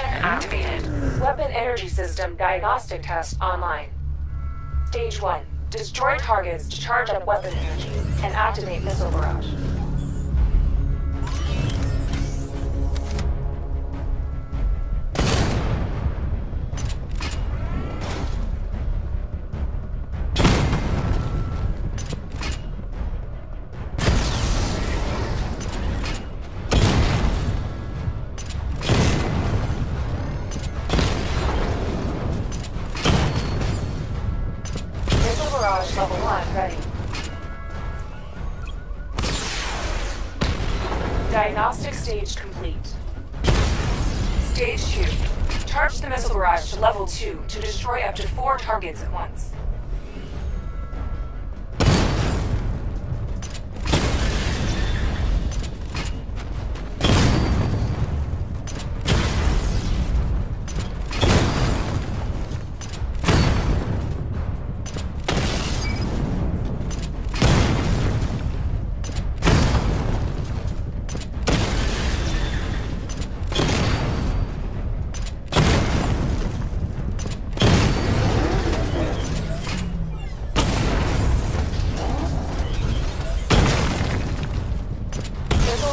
Activated. Weapon energy system diagnostic test online. Stage 1. Destroy targets to charge up weapon energy and activate missile barrage. Barrage level 1 ready. Diagnostic stage complete. Stage 2. Charge the missile barrage to level 2 to destroy up to 4 targets at once.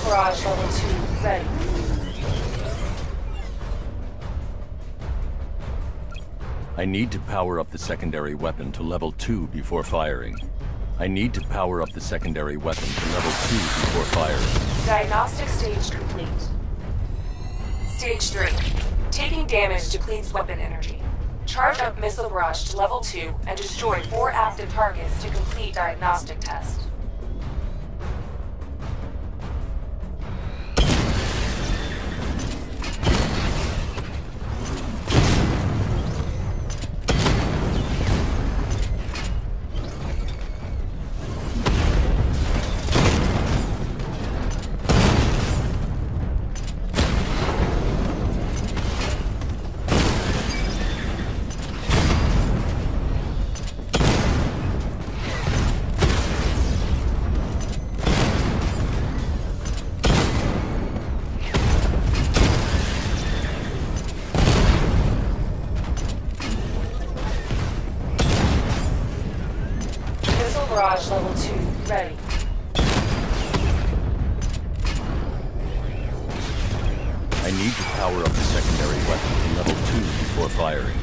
Barrage level 2 ready. I need to power up the secondary weapon to level 2 before firing. I need to power up the secondary weapon to level 2 before firing. Diagnostic stage complete. Stage 3. Taking damage depletes weapon energy. Charge up missile barrage to level 2 and destroy 4 active targets to complete diagnostic test. Barrage level 2 ready. I need to power up the secondary weapon to level 2 before firing.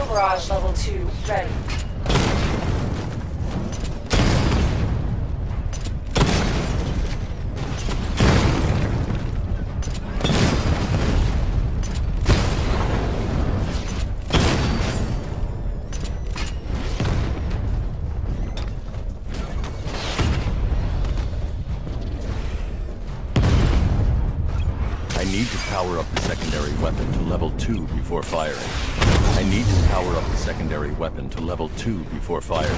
barrage level 2 ready. I need to power up the secondary weapon to level 2 before firing. I need to power up the secondary weapon to level 2 before firing.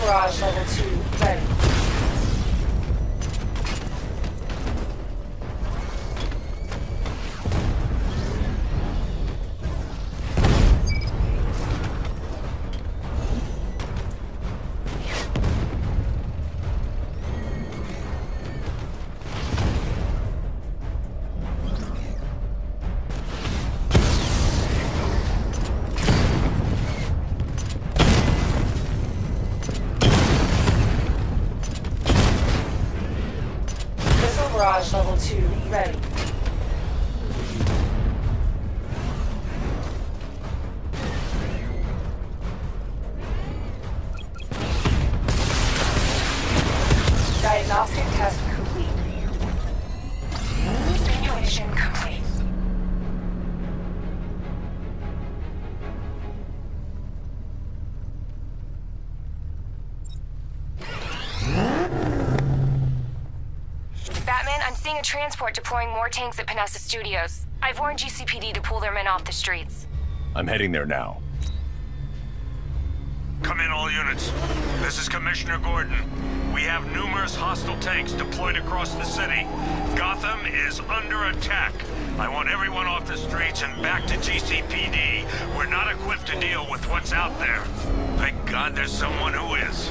Barrage level 2 ready. Barrage level 2 ready. Diagnostic test complete. Simulation complete. Batman, I'm seeing a transport deploying more tanks at Panessa Studios. I've warned GCPD to pull their men off the streets. I'm heading there now. Come in, all units. This is Commissioner Gordon. We have numerous hostile tanks deployed across the city. Gotham is under attack. I want everyone off the streets and back to GCPD. We're not equipped to deal with what's out there. Thank God there's someone who is.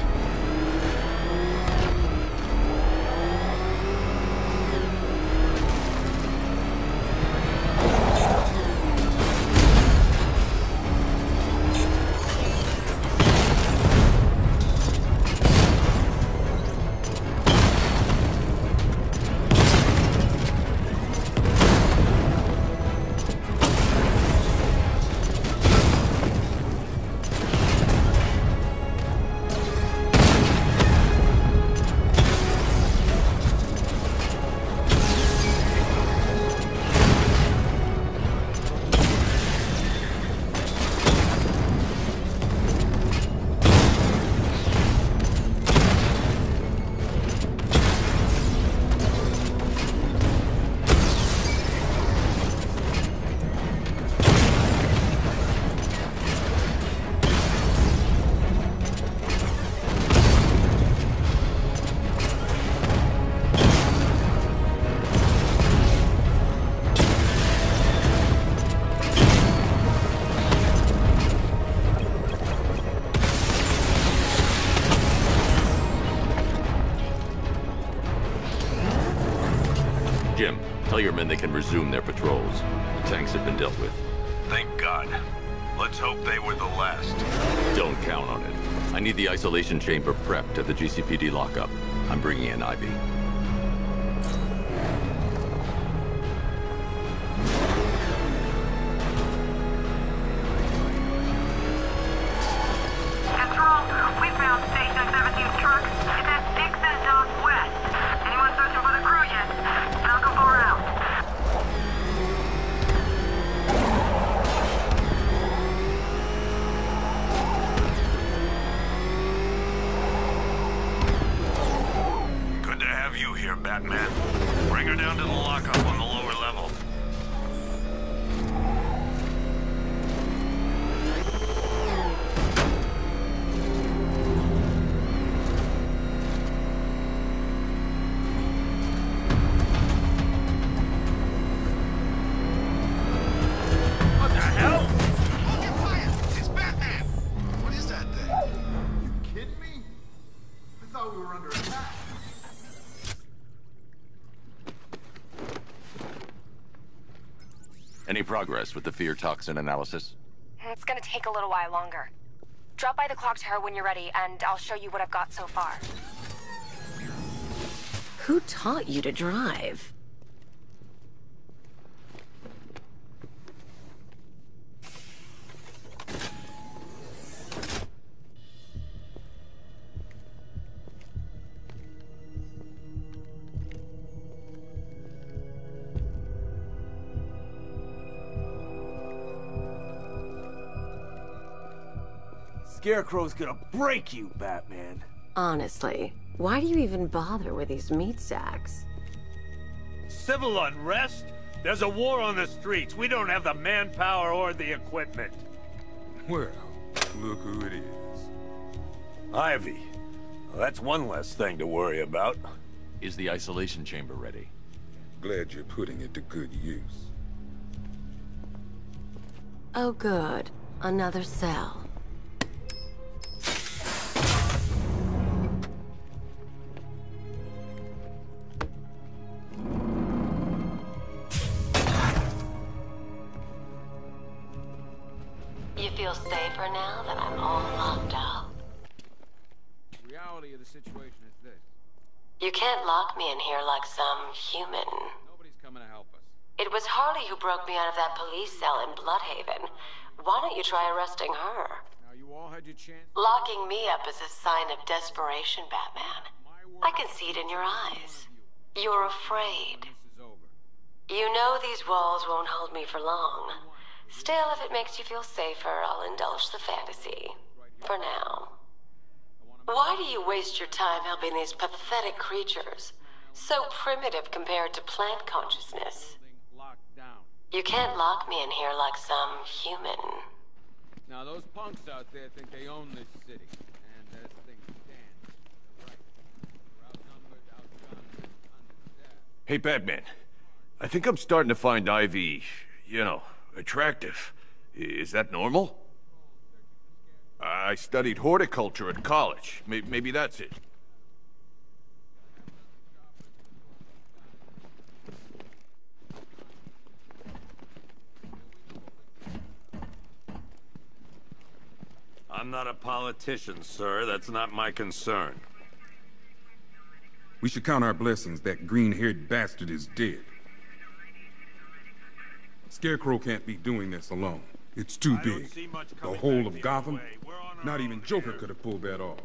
Jim, tell your men they can resume their patrols. The tanks have been dealt with. Thank God. Let's hope they were the last. Don't count on it. I need the isolation chamber prepped at the GCPD lockup. I'm bringing in Ivy. Control, we found Station 17's truck. It's at Dixon Dock West. Anyone searching for the crew yet? Falcon 4 out. Good to have you here, Batman. Bring her down to the lockup on the lower level. thought we were under attack. Any progress with the fear toxin analysis? It's gonna take a little while longer. Drop by the clock tower when you're ready, and I'll show you what I've got so far. Who taught you to drive? Scarecrow's gonna break you, Batman. Honestly, why do you even bother with these meat sacks? Civil unrest? There's a war on the streets. We don't have the manpower or the equipment. Well, look who it is. Ivy. Well, that's one less thing to worry about. Is the isolation chamber ready? Glad you're putting it to good use. Oh good, another cell. You feel safer now that I'm all locked up? The reality of the situation is this. You can't lock me in here like some human. Nobody's coming to help us. It was Harley who broke me out of that police cell in Bloodhaven. Why don't you try arresting her? Now, you all had your chance. Locking me up is a sign of desperation, Batman. I can see it in your eyes. You're afraid. This is over. You know these walls won't hold me for long. Still, if it makes you feel safer, I'll indulge the fantasy. For now. Why do you waste your time helping these pathetic creatures? So primitive compared to plant consciousness. Locked down. You can't lock me in here like some human. Now, those punks out there think they own this city. And as things stand, they're right. We're outnumbered, outgunned, understaffed. Hey, Batman. I think I'm starting to find Ivy, attractive. Is that normal? I studied horticulture at college. Maybe that's it. I'm not a politician, sir. That's not my concern. We should count our blessings that green-haired bastard is dead. Scarecrow can't be doing this alone. It's too I don't big. see much The coming whole back of the Gotham, other way. We're on our not even own Joker here. could have pulled that off.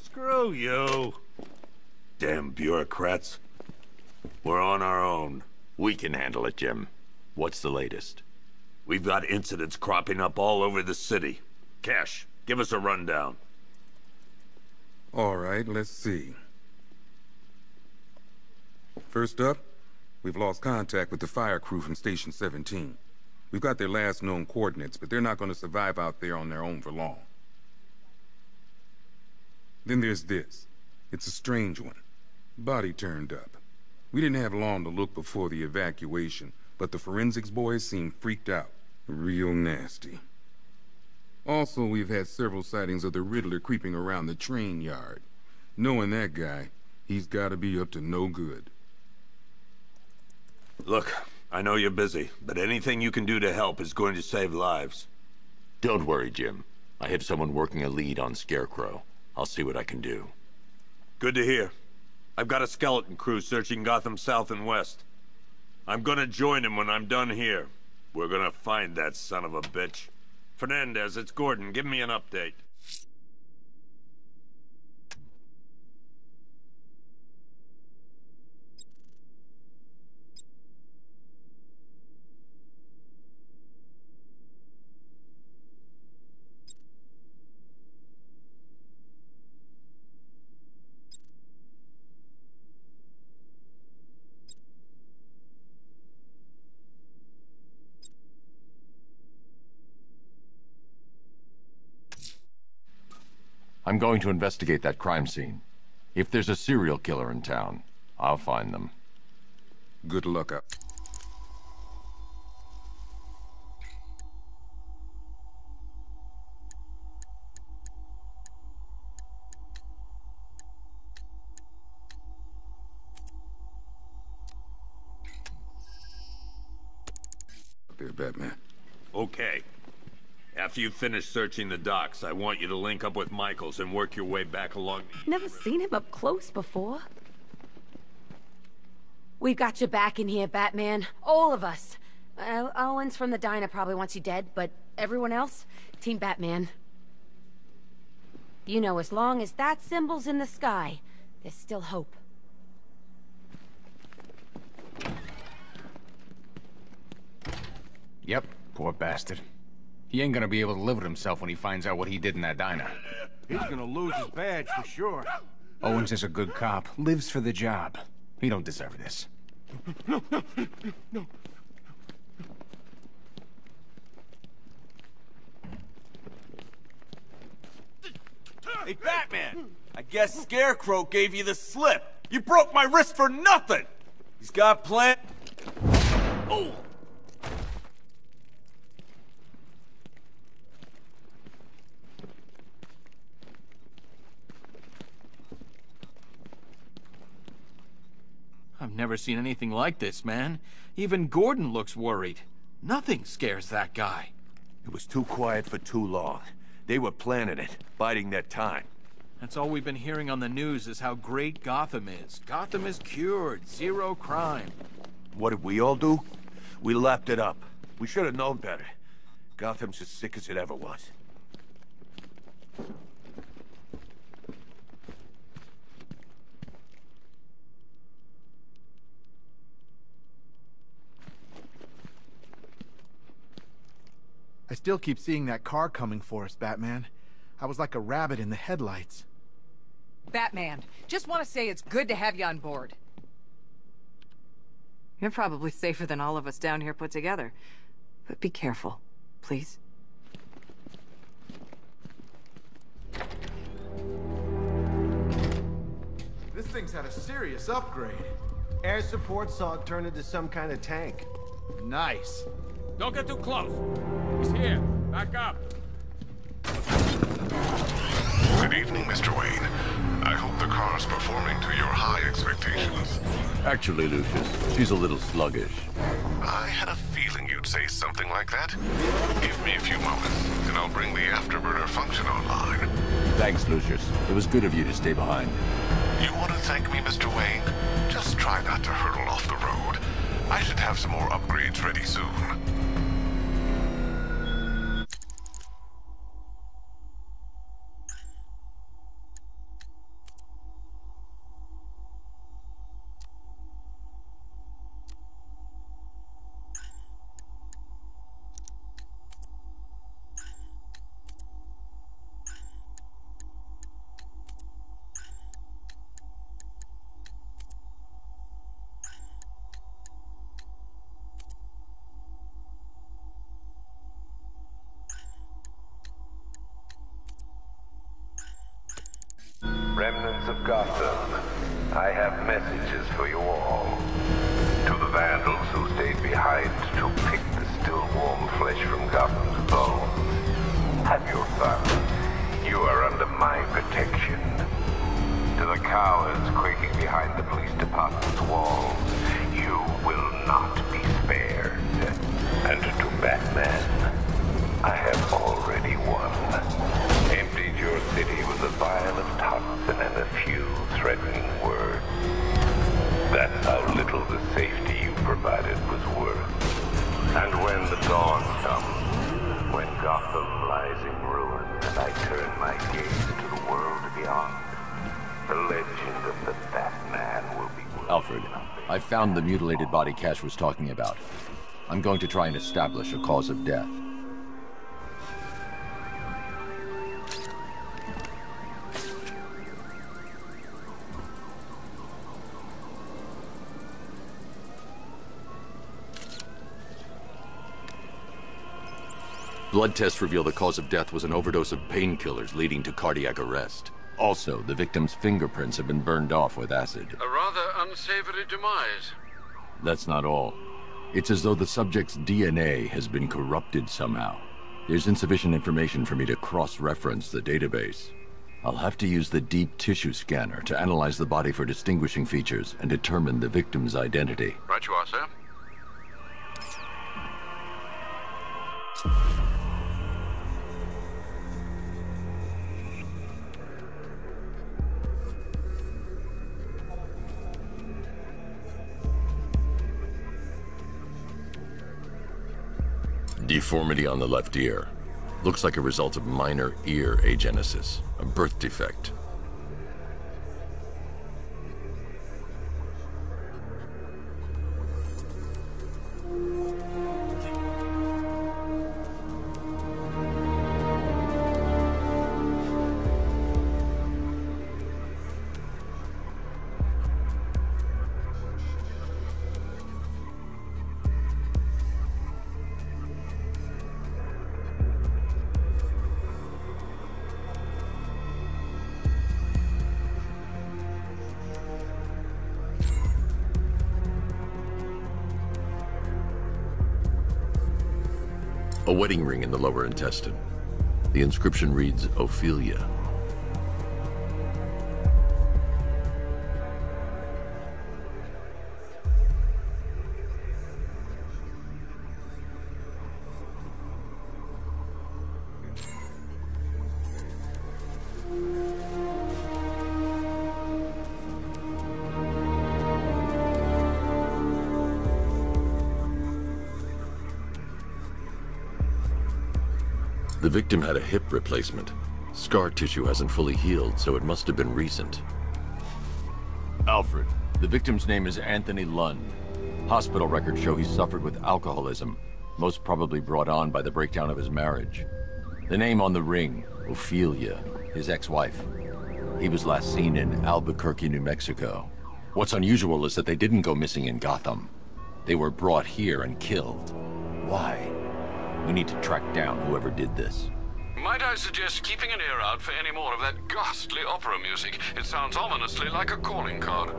Screw you. Damn bureaucrats. We're on our own. We can handle it, Jim. What's the latest? We've got incidents cropping up all over the city. Cash, give us a rundown. All right, let's see. First up, we've lost contact with the fire crew from Station 17. We've got their last known coordinates, but they're not going to survive out there on their own for long. Then there's this. It's a strange one. Body turned up. We didn't have long to look before the evacuation, but the forensics boys seemed freaked out. Real nasty. Also, we've had several sightings of the Riddler creeping around the train yard. Knowing that guy, he's got to be up to no good. Look, I know you're busy, but anything you can do to help is going to save lives. Don't worry, Jim. I have someone working a lead on Scarecrow. I'll see what I can do. Good to hear. I've got a skeleton crew searching Gotham South and West. I'm gonna join him when I'm done here. We're gonna find that son of a bitch. Fernandez, it's Gordon. Give me an update. I'm going to investigate that crime scene. If there's a serial killer in town, I'll find them. Good luck out. Batman. Okay. After you finish searching the docks, I want you to link up with Michaels and work your way back along the... Never seen him up close before. We've got your back in here, Batman. All of us. Owens from the diner probably wants you dead, but everyone else, Team Batman. You know, as long as that symbol's in the sky, there's still hope. Yep, poor bastard. He ain't gonna be able to live with himself when he finds out what he did in that diner. He's gonna lose his badge for sure. Owens is a good cop, lives for the job. He don't deserve this. No. Hey, Batman! I guess Scarecrow gave you the slip. You broke my wrist for nothing! He's got plan... Oh! I've never seen anything like this, man. Even Gordon looks worried. Nothing scares that guy. It was too quiet for too long. They were planning it, biding their time. That's all we've been hearing on the news is how great Gotham is. Gotham is cured, zero crime. What did we all do? We lapped it up. We should have known better. Gotham's as sick as it ever was. I still keep seeing that car coming for us, Batman. I was like a rabbit in the headlights. Batman, just want to say it's good to have you on board. You're probably safer than all of us down here put together. But be careful, please. This thing's had a serious upgrade. Air support saw it turn into some kind of tank. Nice. Don't get too close. He's here. Back up. Good evening, Mr. Wayne. I hope the car's performing to your high expectations. Actually, Lucius, she's a little sluggish. I had a feeling you'd say something like that. Give me a few moments, and I'll bring the afterburner function online. Thanks, Lucius. It was good of you to stay behind. You want to thank me, Mr. Wayne? Just try not to hurtle off the road. I should have some more upgrades ready soon. Remnants of Gotham, I have messages for you all. To the vandals who stayed behind to pick the still warm flesh from Gotham's bones, have your fun. You are under my protection. To the cowards quaking behind the police department's walls, you will not be spared. And to Batman, I have already won. Emptied your city with a violent Hudson and a few threatening words. That's how little the safety you provided was worth. And when the dawn comes, when Gotham lies in ruin and I turn my gaze to the world beyond, the legend of the Batman will be... Alfred, I found the mutilated body Cash was talking about. I'm going to try and establish a cause of death. Blood tests reveal the cause of death was an overdose of painkillers leading to cardiac arrest. Also, the victim's fingerprints have been burned off with acid. A rather unsavory demise. That's not all. It's as though the subject's DNA has been corrupted somehow. There's insufficient information for me to cross-reference the database. I'll have to use the deep tissue scanner to analyze the body for distinguishing features and determine the victim's identity. Right you are, sir. Deformity on the left ear. Looks like a result of minor ear agenesis, a birth defect. A wedding ring in the lower intestine. The inscription reads, Ophelia. The victim had a hip replacement. Scar tissue hasn't fully healed, so it must have been recent. Alfred, the victim's name is Anthony Lund. Hospital records show he suffered with alcoholism, most probably brought on by the breakdown of his marriage. The name on the ring, Ophelia, his ex-wife. He was last seen in Albuquerque, New Mexico. What's unusual is that they didn't go missing in Gotham. They were brought here and killed. Why? We need to track down whoever did this. Might I suggest keeping an ear out for any more of that ghastly opera music? It sounds ominously like a calling card.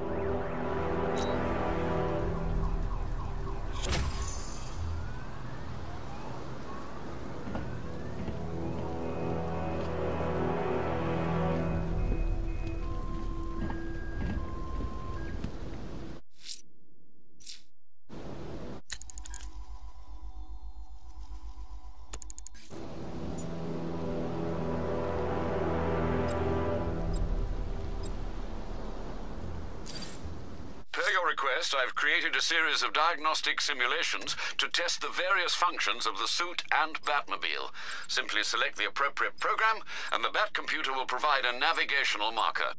I've created a series of diagnostic simulations to test the various functions of the suit and Batmobile. Simply select the appropriate program, and the Bat computer will provide a navigational marker.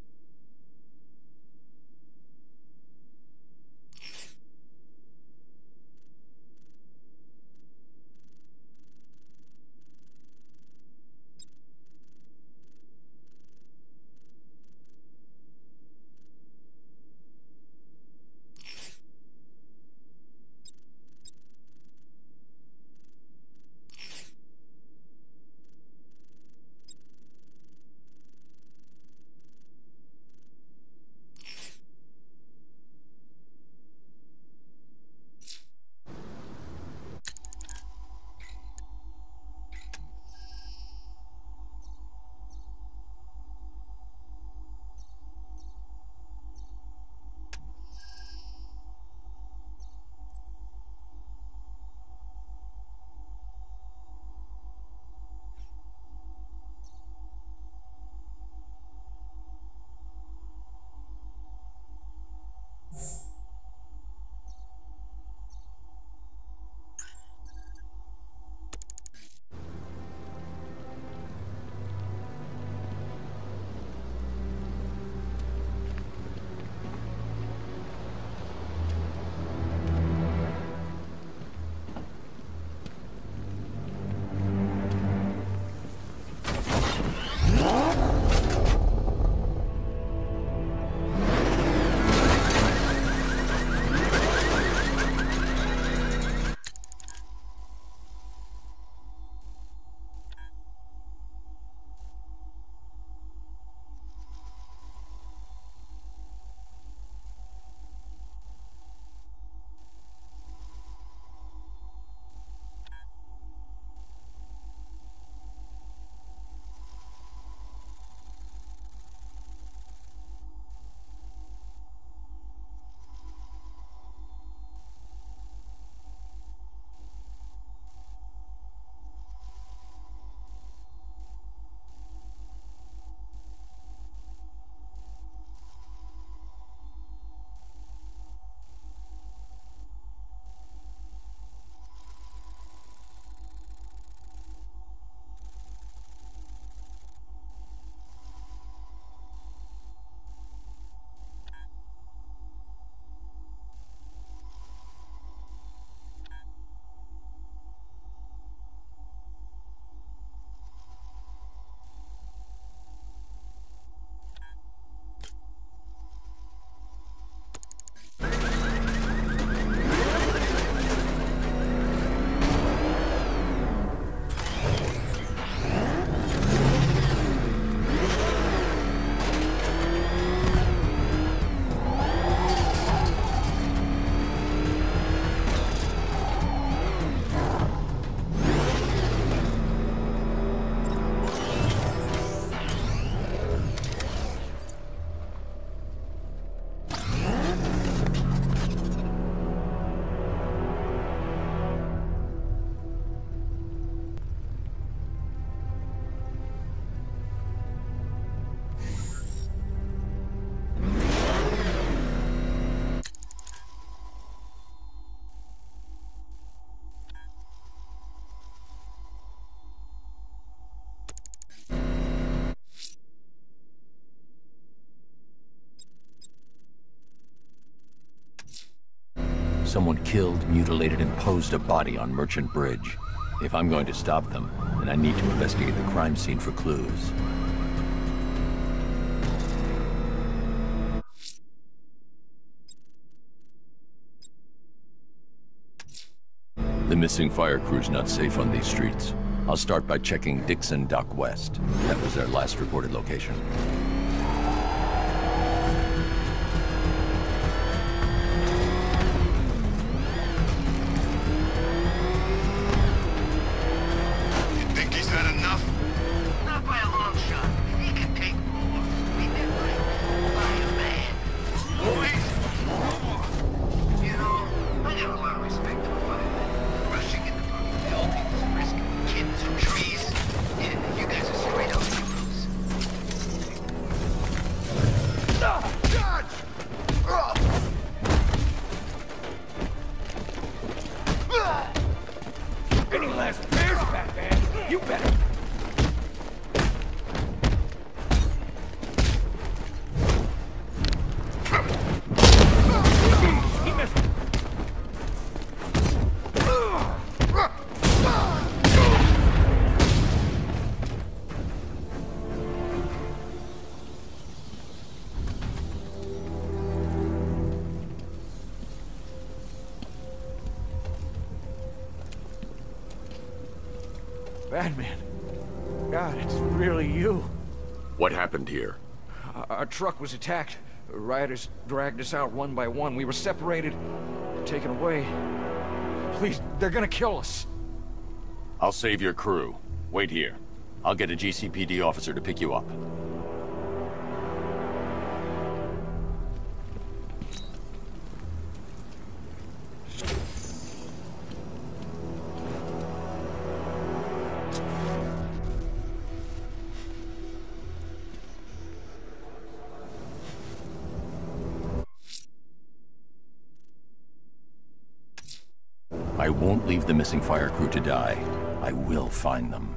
Someone killed, mutilated, and posed a body on Merchant Bridge. If I'm going to stop them, then I need to investigate the crime scene for clues. The missing fire crew's not safe on these streets. I'll start by checking Dixon Dock West. That was their last reported location. Any last bears, Batman? You better. He missed. Batman. God, it's really you. What happened here? Our truck was attacked. Rioters dragged us out one by one. We were separated, taken away. Please, they're gonna kill us. I'll save your crew. Wait here. I'll get a GCPD officer to pick you up. I won't leave the missing fire crew to die. I will find them.